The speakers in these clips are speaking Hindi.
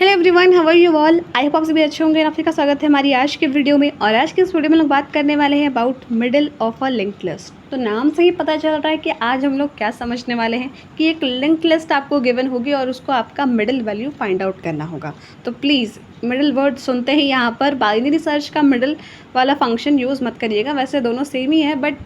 Hello everyone, how are you all. I hope आप सभी अच्छे होंगे। आपका स्वागत है हमारी आज की वीडियो में। और आज की इस वीडियो में लोग बात करने वाले हैं about middle of a linked list. तो नाम से ही पता चल रहा है कि आज हम लोग क्या समझने वाले हैं कि एक लिंक्ड लिस्ट आपको गिवन होगी और उसको आपका मिडिल वैल्यू फाइंड आउट करना होगा। तो प्लीज़ मिडिल वर्ड सुनते ही यहाँ पर बाइनरी सर्च का मिडिल वाला फंक्शन यूज़ मत करिएगा। वैसे दोनों सेम ही है, बट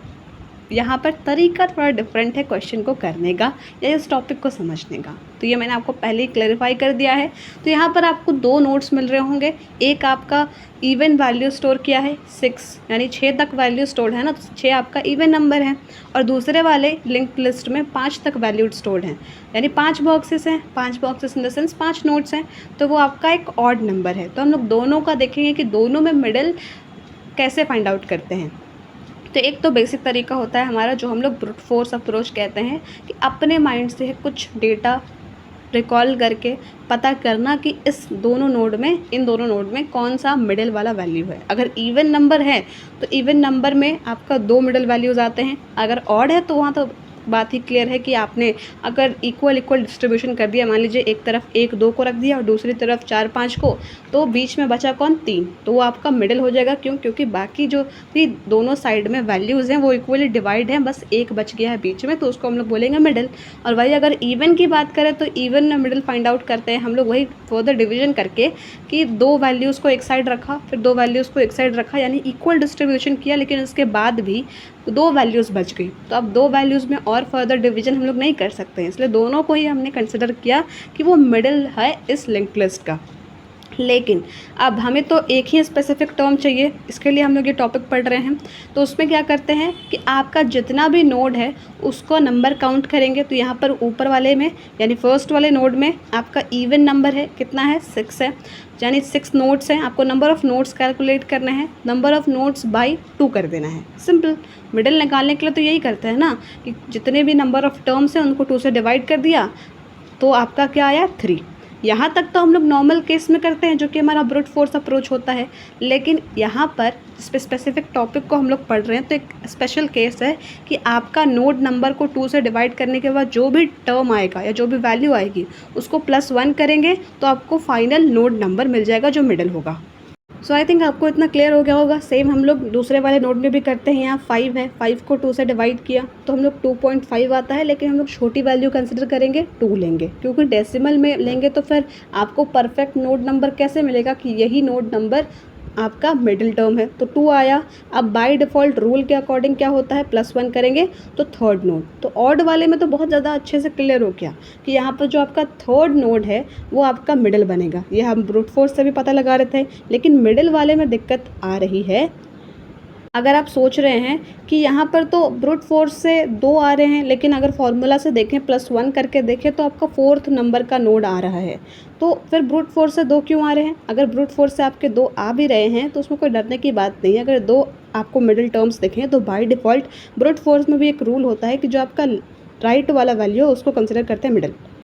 यहाँ पर तरीका थोड़ा डिफरेंट है क्वेश्चन को करने का या इस टॉपिक को समझने का। तो ये मैंने आपको पहले ही क्लैरिफाई कर दिया है। तो यहाँ पर आपको दो नोट्स मिल रहे होंगे। एक आपका इवन वैल्यू स्टोर किया है 6, यानी 6 तक वैल्यू स्टोर्ड है ना, तो 6 आपका इवन नंबर है। और दूसरे वाले लिंक लिस्ट में 5 तक वैल्यू स्टोर्ड हैं, यानी 5 बॉक्सेस हैं। 5 boxes in the sense 5 notes हैं, तो वो आपका एक ऑड नंबर है। तो हम लोग दोनों का देखेंगे कि दोनों में मिडिल कैसे फाइंड आउट करते हैं। तो एक तो बेसिक तरीका होता है हमारा, जो हम लोग ब्रूट फोर्स अप्रोच कहते हैं, कि अपने माइंड से कुछ डेटा रिकॉल करके पता करना कि इस दोनों नोड में, इन दोनों नोड में कौन सा मिडिल वाला वैल्यू है। अगर इवन नंबर है तो इवन नंबर में आपका 2 मिडिल वैल्यूज़ आते हैं। अगर ऑड है तो वहाँ तो बात ही क्लियर है कि आपने अगर इक्वल डिस्ट्रीब्यूशन कर दिया, मान लीजिए एक तरफ 1 2 को रख दिया और दूसरी तरफ 4 5 को, तो बीच में बचा कौन, 3, तो वो आपका मिडिल हो जाएगा। क्यों? क्योंकि बाकी जो भी दोनों साइड में वैल्यूज़ हैं वो इक्वली डिवाइड हैं, बस एक बच गया है बीच में, तो उसको हम लोग बोलेंगे मिडिल। और वही अगर इवन की बात करें तो इवन में मिडिल फाइंड आउट करते हैं हम लोग वही फर्दर डिवीजन करके कि 2 वैल्यूज़ को एक साइड रखा, फिर 2 वैल्यूज़ को एक साइड रखा, यानी इक्वल डिस्ट्रीब्यूशन किया, लेकिन उसके बाद भी 2 वैल्यूज़ बच गई। तो अब 2 वैल्यूज़ में और फर्दर डिवीजन हम लोग नहीं कर सकते हैं, इसलिए दोनों को ही हमने कंसिडर किया कि वो मिडिल है इस लिंक्ड लिस्ट का। लेकिन अब हमें तो एक ही स्पेसिफिक टर्म चाहिए, इसके लिए हम लोग ये टॉपिक पढ़ रहे हैं। तो उसमें क्या करते हैं कि आपका जितना भी नोड है उसको नंबर काउंट करेंगे। तो यहाँ पर ऊपर वाले में, यानी फर्स्ट वाले नोड में आपका इवन नंबर है, कितना है, 6 है, यानी 6 नोड्स हैं। आपको नंबर ऑफ़ नोड्स कैलकुलेट करना है, नंबर ऑफ़ नोड्स बाई 2 कर देना है। सिंपल। मिडिल निकालने के लिए तो यही करते हैं ना, कि जितने भी नंबर ऑफ़ टर्म्स हैं उनको 2 से डिवाइड कर दिया, तो आपका क्या आया, 3। यहाँ तक तो हम लोग नॉर्मल केस में करते हैं, जो कि हमारा ब्रूट फोर्स अप्रोच होता है। लेकिन यहाँ पर जिस पे स्पेसिफिक टॉपिक को हम लोग पढ़ रहे हैं, तो एक स्पेशल केस है कि आपका नोड नंबर को 2 से डिवाइड करने के बाद जो भी टर्म आएगा या जो भी वैल्यू आएगी उसको +1 करेंगे, तो आपको फाइनल नोड नंबर मिल जाएगा जो मिडिल होगा। सो आई थिंक आपको इतना क्लियर हो गया होगा। सेम हम लोग दूसरे वाले नोड में भी करते हैं। यहाँ 5 है, 5 को 2 से डिवाइड किया तो हम लोग 2.5 आता है, लेकिन हम लोग छोटी वैल्यू कंसिडर करेंगे, 2 लेंगे, क्योंकि डेसिमल में लेंगे तो फिर आपको परफेक्ट नोड नंबर कैसे मिलेगा कि यही नोड नंबर आपका मिडिल टर्म है। तो 2 आया। अब बाय डिफ़ॉल्ट रूल के अकॉर्डिंग क्या होता है, +1 करेंगे तो थर्ड नोड। तो ऑड वाले में तो बहुत ज़्यादा अच्छे से क्लियर हो गया कि यहाँ पर जो आपका थर्ड नोड है वो आपका मिडिल बनेगा। ये हम ब्रूट फोर्स से भी पता लगा रहे थे, लेकिन मिडिल वाले में दिक्कत आ रही है। अगर आप सोच रहे हैं कि यहाँ पर तो ब्रूट फोर्स से 2 आ रहे हैं, लेकिन अगर फॉर्मूला से देखें, +1 करके देखें, तो आपका 4th नंबर का नोड आ रहा है। तो फिर ब्रूट फोर्स से 2 क्यों आ रहे हैं? अगर ब्रूट फोर्स से आपके 2 आ भी रहे हैं तो उसमें कोई डरने की बात नहीं है। अगर 2 आपको मिडिल टर्म्स दिखें तो बाय डिफ़ॉल्ट ब्रूट फोर्स में भी एक रूल होता है कि जो आपका राइट वाला वैल्यू है उसको कंसिडर करते हैं मिडिल।